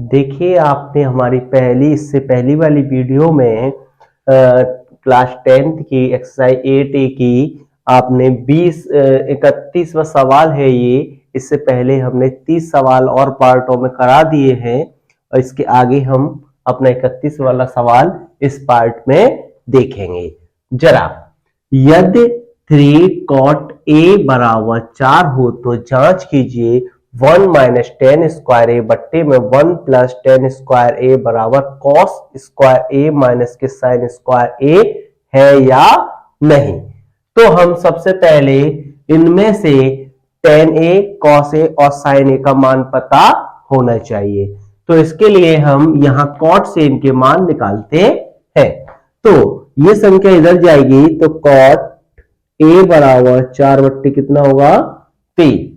देखिए, आपने हमारी इससे पहली वाली वीडियो में क्लास 10th की एक्सरसाइज 8A की आपने 31वां सवाल है ये। इससे पहले हमने 30 सवाल और पार्टों में करा दिए हैं और इसके आगे हम अपना 31 वाला सवाल इस पार्ट में देखेंगे। जरा, यदि 3 cot A बराबर 4 हो तो जांच कीजिए 1 माइनस टेन स्क्वायर ए बट्टे में 1 प्लस टेन स्क्वायर ए बराबर कॉस स्क्वायर ए माइनस के साइन स्क्वायर ए है या नहीं। तो हम सबसे पहले इनमें से टेन ए, कॉस ए और साइन ए का मान पता होना चाहिए। तो इसके लिए हम यहाँ कॉट से इनके मान निकालते हैं। तो ये संख्या इधर जाएगी तो कॉट ए बराबर 4 बट्टे कितना होगा 3।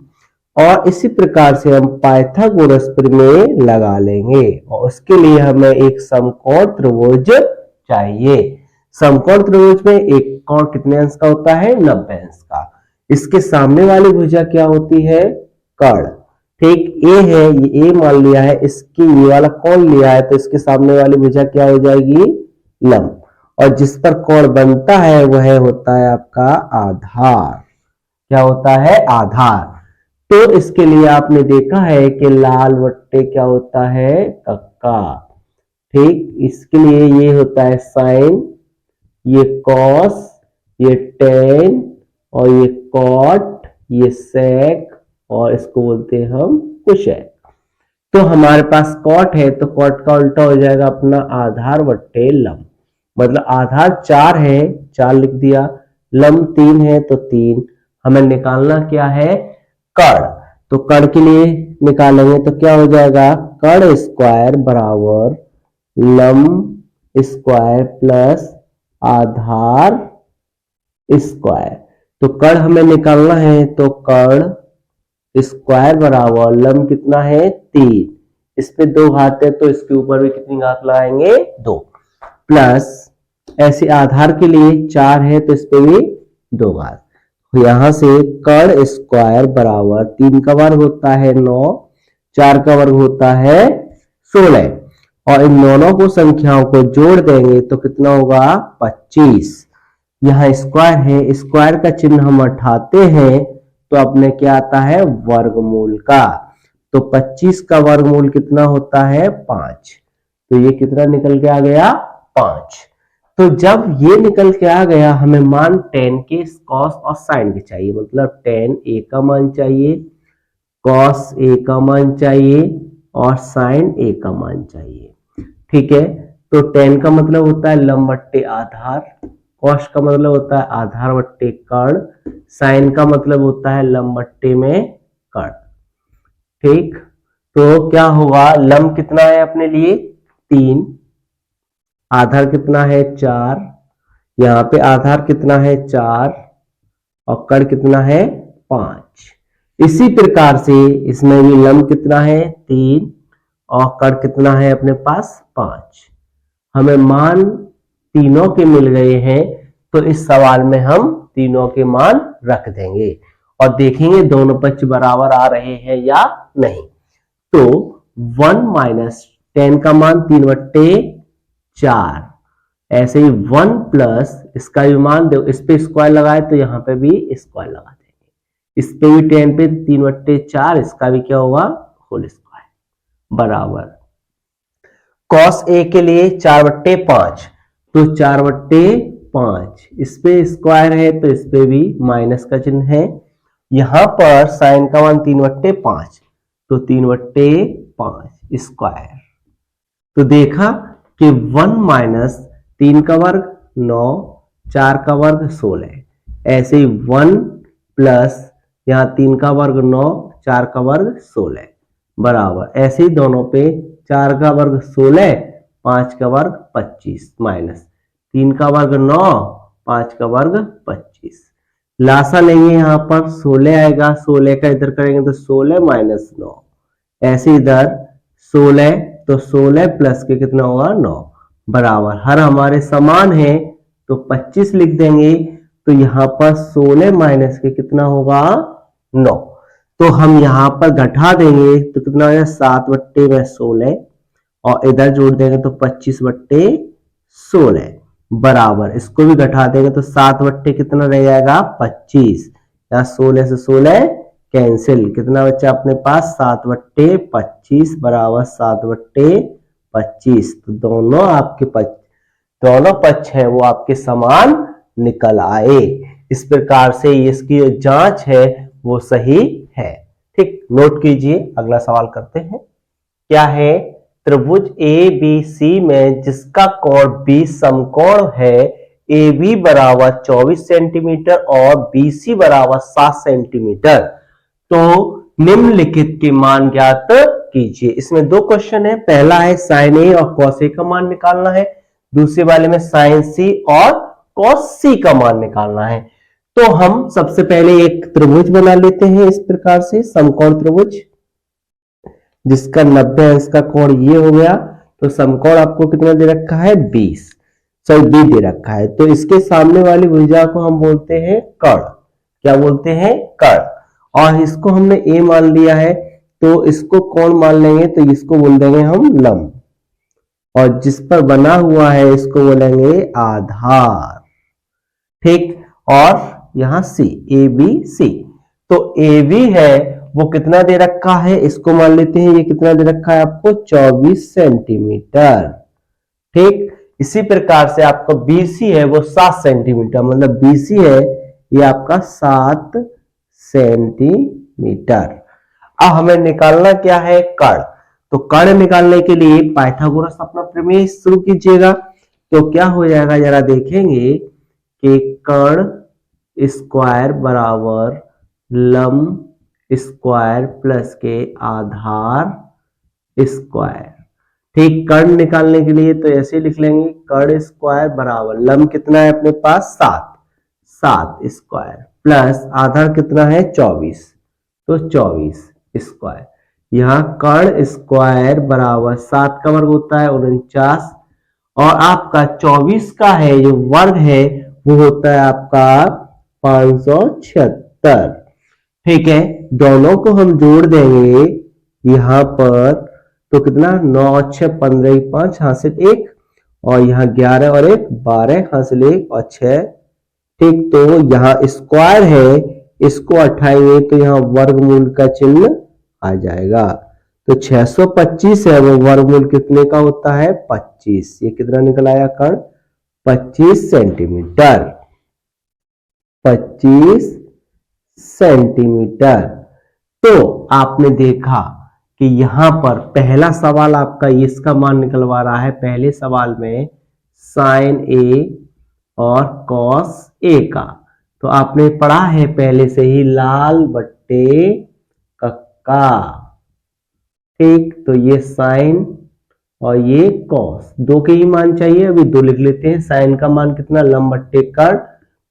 और इसी प्रकार से हम पाइथागोरस प्रमेय लगा लेंगे और उसके लिए हमें एक समकोण त्रिभुज चाहिए। समकोण त्रिभुज में एक कोण कितने अंश का होता है 90 अंश का। इसके सामने वाली भुजा क्या होती है कर्ण। ठीक, ए है, ये ए मान लिया है, इसकी ये वाला कोण लिया है तो इसके सामने वाली भुजा क्या हो जाएगी लंब, और जिस पर कोण बनता है वह होता है आपका आधार। क्या होता है आधार। तो इसके लिए आपने देखा है कि लाल बट्टे क्या होता है कक्का। ठीक, इसके लिए ये होता है साइन, ये कॉस, ये टेन और ये कॉट, ये सेक और इसको बोलते हैं हम कोसेक। तो हमारे पास कॉट है तो कॉट का उल्टा हो जाएगा अपना आधार बट्टे लंब। मतलब आधार 4 है 4 लिख दिया, लंब 3 है तो 3। हमें निकालना क्या है कर्ण। तो कर्ण के लिए निकालेंगे तो क्या हो जाएगा कर्ण स्क्वायर बराबर लंब स्क्वायर प्लस आधार स्क्वायर। तो कर्ण हमें निकालना है तो कर्ण स्क्वायर बराबर लंब कितना है 3, इस पे 2 घात है तो इसके ऊपर भी कितनी घात लगाएंगे 2, प्लस ऐसे आधार के लिए 4 है तो इस पे भी 2 घात। यहां से कर्ण स्क्वायर बराबर 3 का वर्ग होता है 9, 4 का वर्ग होता है 16 और इन दोनों को संख्याओं को जोड़ देंगे तो कितना होगा 25। यहाँ स्क्वायर है, स्क्वायर का चिन्ह हम उठाते हैं तो अपने क्या आता है वर्गमूल का। तो 25 का वर्गमूल कितना होता है 5। तो ये कितना निकल के आ गया 5। तो जब ये निकल के आ गया हमें मान टेन के कॉस और साइन के चाहिए। मतलब टेन ए का मान चाहिए, कॉस ए का मान चाहिए और साइन ए का मान चाहिए। ठीक है, तो टेन का मतलब होता है लंब बट्टे आधार, कॉस का मतलब होता है आधार बट्टे कर्ण, साइन का मतलब होता है लंब बट्टे में कर्ण। ठीक, तो क्या होगा लंब कितना है अपने लिए 3, आधार कितना है 4, यहाँ पे आधार कितना है 4 और कर्ण कितना है 5। इसी प्रकार से इसमें भी लंब कितना है 3 और कर्ण कितना है अपने पास 5। हमें मान तीनों के मिल गए हैं तो इस सवाल में हम तीनों के मान रख देंगे और देखेंगे दोनों पक्ष बराबर आ रहे हैं या नहीं। तो 1 माइनस 10 का मान 3/4, ऐसे ही 1 प्लस इसका भी मान दो, इस पे स्क्वायर लगाए तो यहाँ पे भी स्क्वायर लगा देंगे, इस पे भी 10 पे 3/4, इसका भी क्या होगा होल स्क्वायर बराबर कॉस ए के लिए 4/5 तो 4/5, इस पे स्क्वायर है तो इस पे भी माइनस का चिन्ह है। यहां पर साइन का मान 3/5 तो 3/5 स्क्वायर। तो देखा कि 1 माइनस 3 का वर्ग 9, 4 का वर्ग 16, ऐसे ही 1 प्लस यहाँ 3 का वर्ग 9, 4 का वर्ग 16 बराबर, ऐसे ही दोनों पे 4 का वर्ग 16, 5 का वर्ग 25 माइनस 3 का वर्ग 9, 5 का वर्ग 25। लासा नहीं है यहाँ पर 16 आएगा, 16 का इधर करेंगे तो 16 माइनस 9, ऐसे इधर 16 तो 16 प्लस के कितना होगा 9 बराबर, हर हमारे समान है तो 25 लिख देंगे। तो यहाँ पर 16 माइनस के कितना होगा 9। तो हम यहाँ पर घटा देंगे तो कितना हो जाएगा 7/16 और इधर जोड़ देंगे तो 25/16 बराबर, इसको भी घटा देंगे तो 7 कितना रह जाएगा 25, या 16 से 16 कैंसिल, कितना बच्चा अपने पास 7/25 बराबर 7/25। तो दोनों पक्ष हैं वो आपके समान निकल आए। इस प्रकार से इसकी जांच है वो सही है। ठीक, नोट कीजिए, अगला सवाल करते हैं। क्या है? त्रिभुज ABC में जिसका कोण B समकोण है, AB बराबर 24 सेंटीमीटर और BC बराबर 7 सेंटीमीटर, तो निम्नलिखित के मान ज्ञात कीजिए। इसमें दो क्वेश्चन है, पहला है sin A और cos A का मान निकालना है, दूसरे वाले में sin C और cos C का मान निकालना है। तो हम सबसे पहले एक त्रिभुज बना लेते हैं इस प्रकार से, समकोण त्रिभुज जिसका 90 अंश का कोण ये हो गया। तो समकोण आपको कितना दे रखा है 20, B दे रखा है। तो इसके सामने वाली भुजा को हम बोलते हैं कर्ण। क्या बोलते हैं? कर्ण। और इसको हमने A मान लिया है, तो इसको कोण मान लेंगे तो इसको बोल देंगे हम लंब, और जिस पर बना हुआ है इसको बोलेंगे आधार। ठीक, और यहां C, ABC। तो AB है वो कितना दे रखा है, इसको मान लेते हैं, ये कितना दे रखा है आपको 24 सेंटीमीटर। ठीक, इसी प्रकार से आपका BC है वो 7 सेंटीमीटर, मतलब BC है ये आपका 7 सेंटीमीटर। अब हमें निकालना क्या है? कर्ण। तो कर्ण निकालने के लिए पाइथागोरस अपना प्रमेय शुरू कीजिएगा। तो क्या हो जाएगा जरा देखेंगे कि कर्ण स्क्वायर बराबर लंब स्क्वायर प्लस के आधार स्क्वायर। ठीक, कर्ण निकालने के लिए तो ऐसे लिख लेंगे, कर्ण स्क्वायर बराबर लंब कितना है अपने पास 7 स्क्वायर प्लस आधार कितना है 24, तो 24 स्क्वायर। यहाँ कर्ण स्क्वायर बराबर 7 का वर्ग होता है 49, और आपका 24 का है जो वर्ग है वो होता है आपका 576। ठीक है, दोनों को हम जोड़ देंगे यहां पर, तो कितना 9 6 15 5 हासिल 1, और यहाँ 11 और 1 12 हासिल 1 और 6। ठीक, तो यहाँ स्क्वायर है, इसको हटाएंगे तो यहाँ वर्गमूल का चिन्ह आ जाएगा। तो 625 है वो वर्गमूल कितने का होता है 25। ये कितना निकल आया कर्ण 25 सेंटीमीटर, 25 सेंटीमीटर। तो आपने देखा कि यहां पर पहला सवाल आपका इसका मान निकलवा रहा है, पहले सवाल में साइन A और कॉस A का। तो आपने पढ़ा है पहले से ही लाल बट्टे कक्का। ठीक, तो ये साइन और ये कॉस, दो के ही मान चाहिए, अभी दो लिख लेते हैं। साइन का मान कितना लंब बट्टे कर्ण,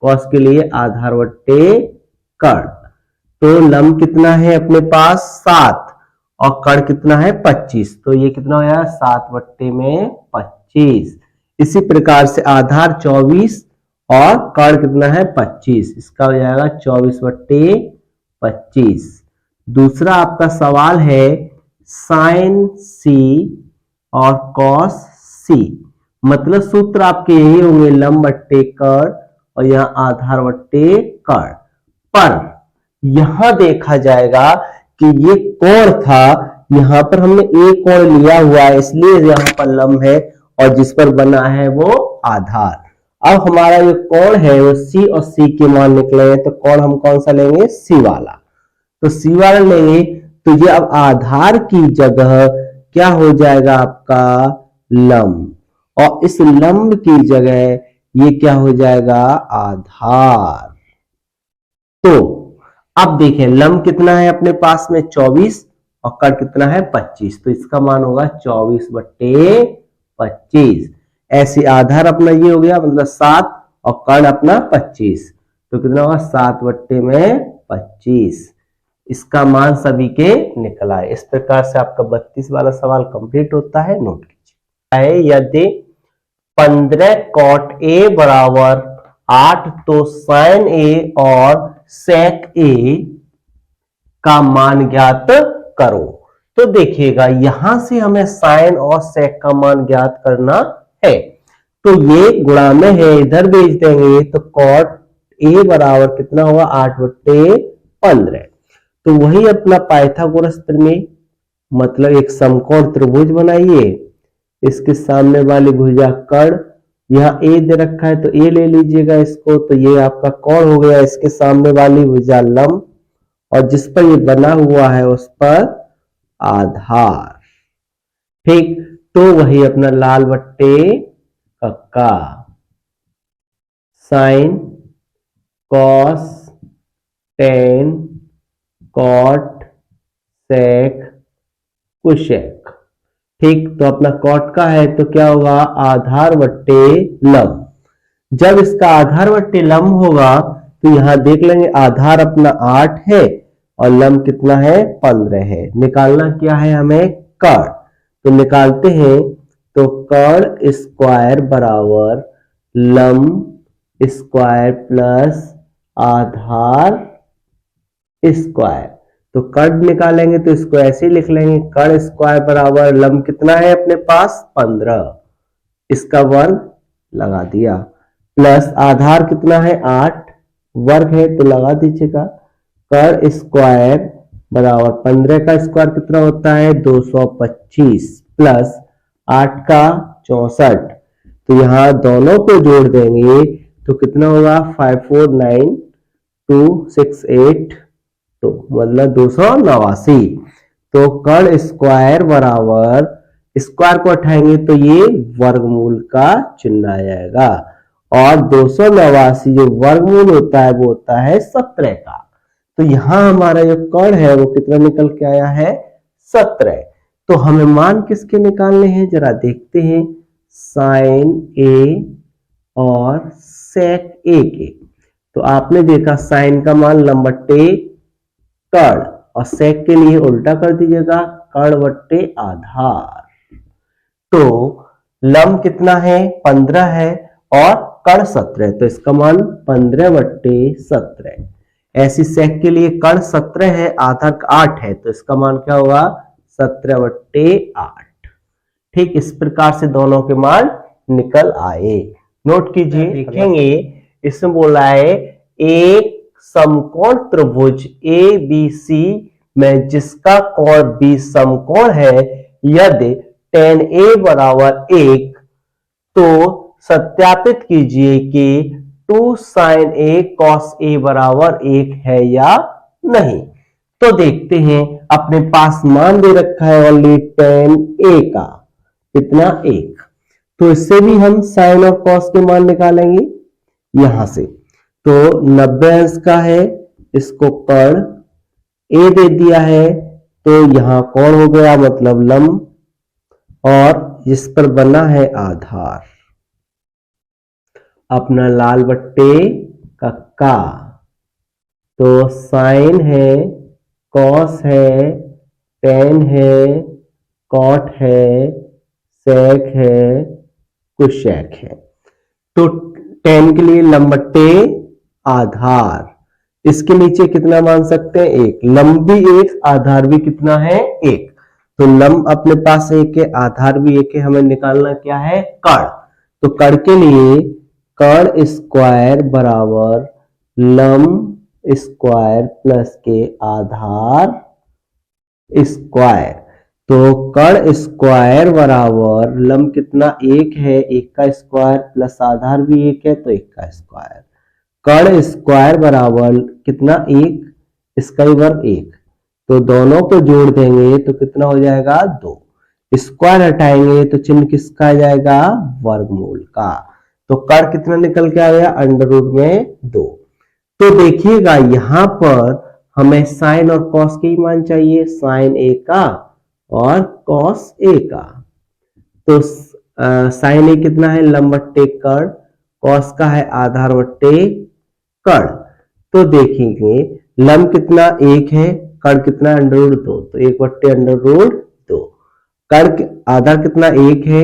कॉस के लिए आधार बट्टे कर्ण। तो लंब कितना है अपने पास 7 और कर्ण कितना है 25, तो ये कितना हो जाएगा 7/25। इसी प्रकार से आधार 24 और कर्ण कितना है 25, इसका हो जाएगा 24/25। दूसरा आपका सवाल है साइन C और कॉस C, मतलब सूत्र आपके यही होंगे लंब बट्टे कर्ण और यहाँ आधार बट्टे कर्ण। पर यहां देखा जाएगा कि ये कोण था, यहां पर हमने एक कोण लिया हुआ है इसलिए यहां पर लंब है, और जिस पर बना है वो आधार। अब हमारा जो कोण है वो C और C के मान निकले, तो कोण हम कौन सा लेंगे C वाला। तो C वाला लेंगे तो ये अब आधार की जगह क्या हो जाएगा आपका लंब, और इस लंब की जगह ये क्या हो जाएगा आधार। तो अब देखें लंब कितना है अपने पास में 24 और कर्ण कितना है 25, तो इसका मान होगा 24/25। ऐसे आधार अपना ये हो गया, मतलब 7 और कर्ण अपना 25, तो कितना होगा 7/25। इसका मान सभी के निकल आए। इस प्रकार से आपका 32 वाला सवाल कंप्लीट होता है। नोट कीजिए, यदि 15 cot A बराबर 8, तो sin A और sec A का मान ज्ञात करो। तो देखिएगा यहां से हमें साइन और सेक का मान ज्ञात करना है। तो ये गुणा में है, इधर भेज देंगे तो कॉट ए बराबर कितना होगा 8/15। तो वही अपना पाइथागोरस प्रमेय, मतलब एक समकोण त्रिभुज बनाइए, इसके सामने वाली भुजा कर्ण, यहाँ ए दे रखा है तो ए ले लीजिएगा इसको, तो ये आपका कोण हो गया, इसके सामने वाली भुजा लंब, और जिस पर ये बना हुआ है उस पर आधार। ठीक, तो वही अपना लाल बट्टे कक्का, sine cos tan cot sec cosec. ठीक, तो अपना कॉट का है तो क्या होगा आधार बट्टे लंब। जब इसका आधार बट्टे लंब होगा तो यहां देख लेंगे आधार अपना 8 है और लंब कितना है 15 है। निकालना क्या है हमें कर्ण, तो निकालते हैं। तो कर्ण स्क्वायर बराबर लंब स्क्वायर प्लस आधार स्क्वायर। तो कर्ण निकालेंगे तो इसको ऐसे ही लिख लेंगे, कर्ण स्क्वायर बराबर लंब कितना है अपने पास 15, इसका वर्ग लगा दिया, प्लस आधार कितना है 8, वर्ग है तो लगा दीजिएगा। कर्ण स्क्वायर बराबर 15 का स्क्वायर कितना होता है 225 प्लस 8 का 64। तो यहां दोनों को जोड़ देंगे तो कितना होगा 549268, तो मतलब 289। तो कर्ण स्क्वायर बराबर, स्क्वायर को उठाएंगे तो ये वर्गमूल का चिन्ह आ जाएगा, और 289 जो वर्गमूल होता है वो होता है 17 का। तो यहां हमारा जो कर्ण है वो कितना निकल के आया है 17। तो हमें मान किसके निकालने हैं जरा देखते हैं, साइन ए और सेक ए के। तो आपने देखा साइन का मान लंब बट्टे कर्ण, और सेक के लिए उल्टा कर दीजिएगा कर्ण बट्टे आधार। तो लंब कितना है 15 है और कर्ण 17, तो इसका मान 15/17। ऐसी सेक के लिए कर्ण 17 है आधार 8 है, तो इसका मान क्या होगा 17/8। ठीक, इस प्रकार से दोनों के मान निकल आए। नोट कीजिए, देखेंगे इसमें बोला है एक समकोण त्रिभुज ABC में जिसका कोण B समकोण है, यदि tan A बराबर 1, तो सत्यापित कीजिए कि 2 sin A cos A बराबर 1 है या नहीं। तो देखते हैं, अपने पास मान दे रखा है ओनली tan A का कितना 1, तो इससे भी हम साइन और कॉस के मान निकालेंगे यहां से। तो 90 अंश का है, इसको कर्ण ए दे दिया है, तो यहां कोण हो गया मतलब लंब, और जिस पर बना है आधार अपना लाल बट्टे कक्का। तो साइन है, कॉस है, टेन है, कॉट है, सेक है, कुशेक है। तो टेन के लिए लंब बट्टे आधार, इसके नीचे कितना मान सकते हैं 1, लंब भी 1 आधार भी कितना है 1। तो लंब अपने पास 1 है, आधार भी 1 है, हमें निकालना क्या है कर्ण। तो कर्ण के लिए कर्ण स्क्वायर बराबर लंब स्क्वायर प्लस के आधार स्क्वायर। तो कर्ण स्क्वायर बराबर लंब कितना 1 है, 1 का स्क्वायर प्लस आधार भी 1 है तो 1 का स्क्वायर। कर्ण स्क्वायर बराबर कितना 1, इसका ही वर्ग 1, तो दोनों को जोड़ देंगे तो कितना हो जाएगा 2। स्क्वायर हटाएंगे तो चिन्ह किसका आ जाएगा वर्गमूल का। तो कर्ण कितना निकल के आया अंडर रूट में 2। तो देखिएगा यहां पर हमें साइन और कॉस के ही मान चाहिए, साइन ए का और कॉस ए का। तो साइन ए कितना है लंब बट्टे कर्ण, कॉस का है आधार बट्टे कर्ण। तो देखेंगे लंब कितना 1 है, कर्ण कितना अंडर रूट 2, तो 1 अंडर रूट 2। कर्ण आधार कितना 1 है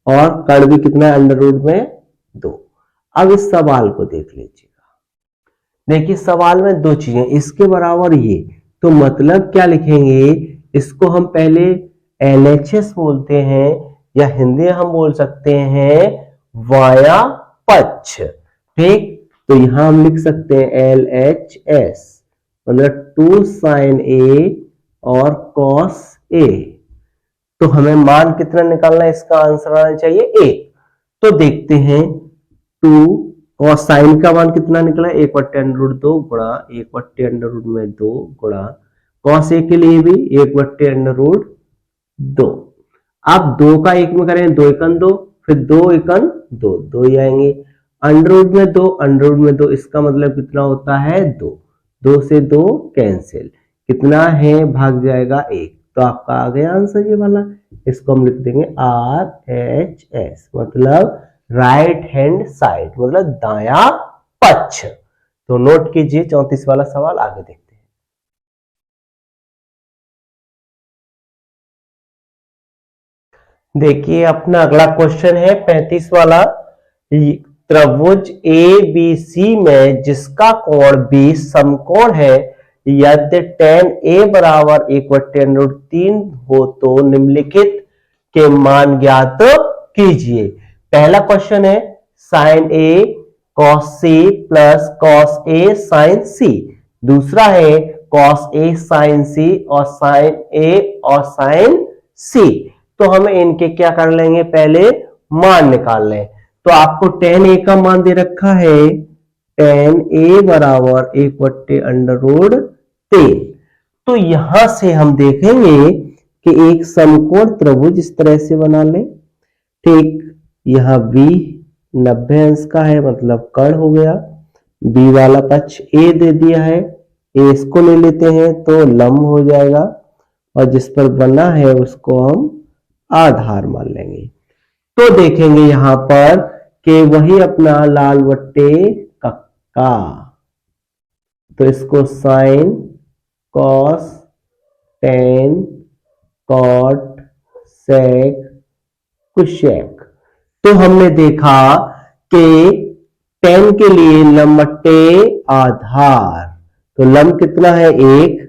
और कर्ण भी कितना अंडर रूट में 2। अब इस सवाल को देख लीजिएगा, देखिए सवाल में दो चीजें, इसके बराबर ये, तो मतलब क्या लिखेंगे, इसको हम पहले LHS बोलते हैं, या हिंदी में हम बोल सकते हैं वाया पक्ष। ठीक, तो यहां हम लिख सकते हैं LHS, मतलब 2 sin A और cos A। तो हमें मान कितना निकालना है, इसका आंसर आना चाहिए 1। तो देखते हैं 2 और साइन का मान कितना निकला, 1/√2 गुणा 1/√2 गुणा cos A के लिए भी 1/√2। अब 2 का 1 में करें, 2 एकन 2, फिर 2 एकन 2, 2 ही आएंगे। अंडररूट में 2, अंडररूट में 2, इसका मतलब कितना होता है 2, 2 से 2 कैंसिल, कितना है भाग जाएगा 1। तो आपका आ गया आंसर ये वाला। इसको हम लिख देंगे RHS, मतलब राइट हैंड साइड, मतलब दाया पक्ष। तो नोट कीजिए 34 वाला सवाल, आगे देखते हैं। देखिए अपना अगला क्वेश्चन है 35 वाला। त्रिभुज ABC में जिसका कोण 20 समकोण है, यदि tan A बराबर 1/√3 हो तो निम्नलिखित के मान ज्ञात कीजिए। पहला क्वेश्चन है sin A cos C plus cos A sin C। दूसरा है cos A sin C और sin A और sin C। तो हम इनके क्या कर लेंगे, पहले मान निकाल लें। तो आपको tan A का मान दे रखा है, tan A बराबर 1/√3। तो यहां से हम देखेंगे कि एक समकोण त्रिभुज इस तरह से बना ले। ठीक, यहां B 90 अंश का है, मतलब कर्ण हो गया। B वाला पक्ष A दे दिया है, A इसको ले लेते हैं तो लंब हो जाएगा, और जिस पर बना है उसको हम आधार मान लेंगे। तो देखेंगे यहां पर कि वही अपना लाल बट्टे कक्का, तो इसको sine cos tan cot sec cosec. तो हमने देखा कि टेन के लिए लंब बट्टे आधार, तो लंब कितना है 1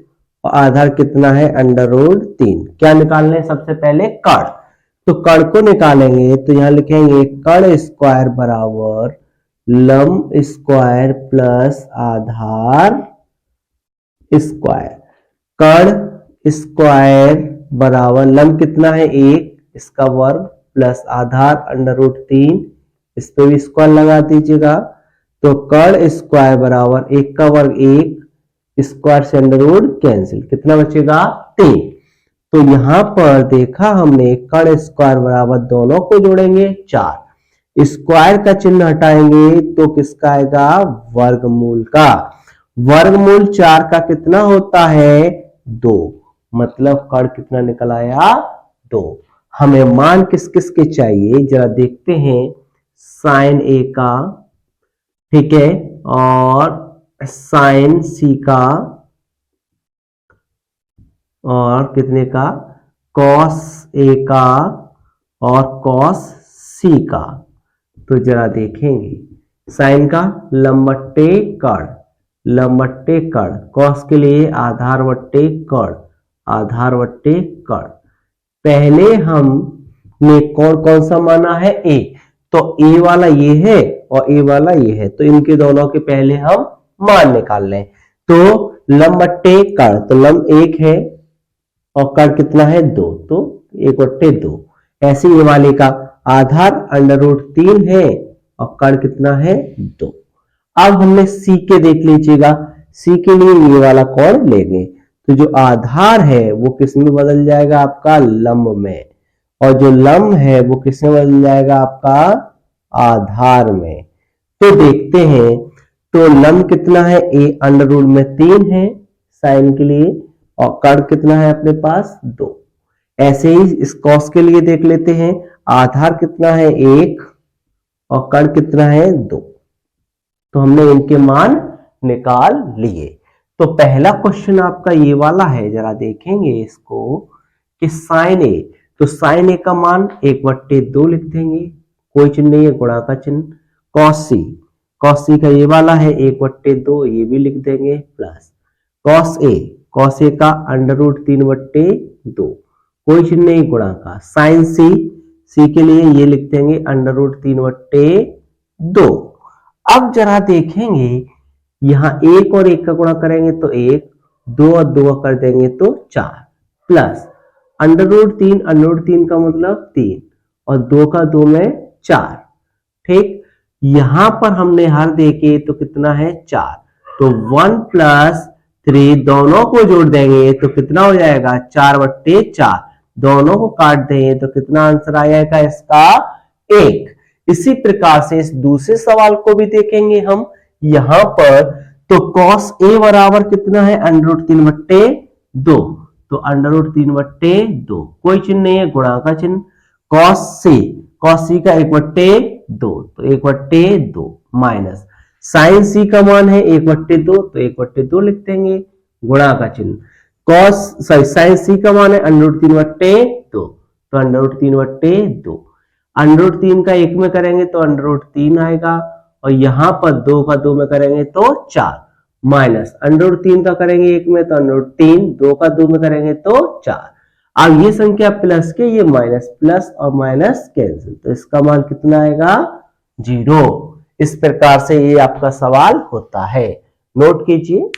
और आधार कितना है √3। क्या निकालना है, सबसे पहले कर्ण। तो कर्ण को निकालेंगे तो यहां लिखेंगे कर्ण स्क्वायर बराबर लंब स्क्वायर प्लस आधार स्क्वायर। कर्ण स्क्वायर बराबर लंब कितना है 1, इसका वर्ग प्लस आधार √3, इस पे भी स्क्वायर लगा दीजिएगा। तो कर्ण स्क्वायर बराबर 1 का वर्ग 1, स्क्वायर से अंडरवुड कैंसिल, कितना बचेगा 3। तो यहां पर देखा हमने कर्ण स्क्वायर बराबर दोनों को जोड़ेंगे 4, स्क्वायर का चिन्ह हटाएंगे तो किसका आएगा, वर्गमूल का। वर्गमूल 4 का कितना होता है 2, मतलब कर्ण कितना निकल आया 2। हमें मान किस किस के चाहिए जरा देखते हैं, साइन A का, ठीक है, और साइन C का, और कितने का cos A का और cos C का। तो जरा देखेंगे साइन का लंब बट्टे कर्ण, लंब बट्टे कर्ण, cos के लिए आधार बट्टे कर्ण, आधार बट्टे कर्ण। पहले हमने कौन कौन सा माना है A, तो A वाला ये है और A वाला ये है, तो इनके दोनों के पहले हम मान निकाल लें। तो लंब बट्टे कर्ण, तो लंब 1 है और कर्ण कितना है 2, तो 1/2। ऐसे ये वाले का आधार √3 है और कर्ण कितना है 2। अब हमने C के देख लीजिएगा, C के लिए ये वाला कोण लेंगे, तो जो आधार है वो किस में बदल जाएगा, आपका लंब में, और जो लंब है वो किस में बदल जाएगा, आपका आधार में। तो देखते हैं, तो लंब कितना है A√3 है साइन के लिए, और कर्ण कितना है अपने पास 2। ऐसे ही इस कॉस के लिए देख लेते हैं, आधार कितना है 1 और कर्ण कितना है 2। तो हमने इनके मान निकाल लिए। तो पहला क्वेश्चन आपका ये वाला है, जरा देखेंगे इसको कि साइन A, तो साइन A का मान 1/2 लिख देंगे, कोई चिन्ह नहीं है, गुणा का चिन्ह। cos C, cos C का ये वाला है 1/2, ये भी लिख देंगे, plus cos A, cos A का √3/2, कोई चिन्ह नहीं गुणा का। साइन सी के लिए ये लिख देंगे √3/2। अब जरा देखेंगे यहां 1 और 1 का गुणा करेंगे तो 1, 2 और 2 कर देंगे तो 4, प्लस √3 का मतलब 3 और 2 का 2 में 4। ठीक, यहां पर हमने हर देखे तो कितना है 4, तो 1 + 3 दोनों को जोड़ देंगे तो कितना हो जाएगा 4/4, दोनों को काट देंगे तो कितना आंसर आएगा इसका 1। इसी प्रकार से इस दूसरे सवाल को भी देखेंगे हम यहां पर, तो cos a बराबर कितना है √3/2, तो √3/2 कोई चिन्ह नहीं है गुणा का चिन्ह। cos c का 1/2 तो 1/2 माइनस साइन c का मान है 1/2 तो 1/2 लिख देंगे गुणा का चिन्ह। साइन c का मान है √3/2 तो √3/2, √3 का 1 में करेंगे तो √3 आएगा और यहां पर 2 का 2 में करेंगे तो 4, माइनस √3 का करेंगे 1 में तो √3, 2 का 2 में करेंगे तो 4। अब ये संख्या प्लस के ये माइनस, प्लस और माइनस कैंसिल, तो इसका मान कितना आएगा 0। इस प्रकार से ये आपका सवाल होता है, नोट कीजिए।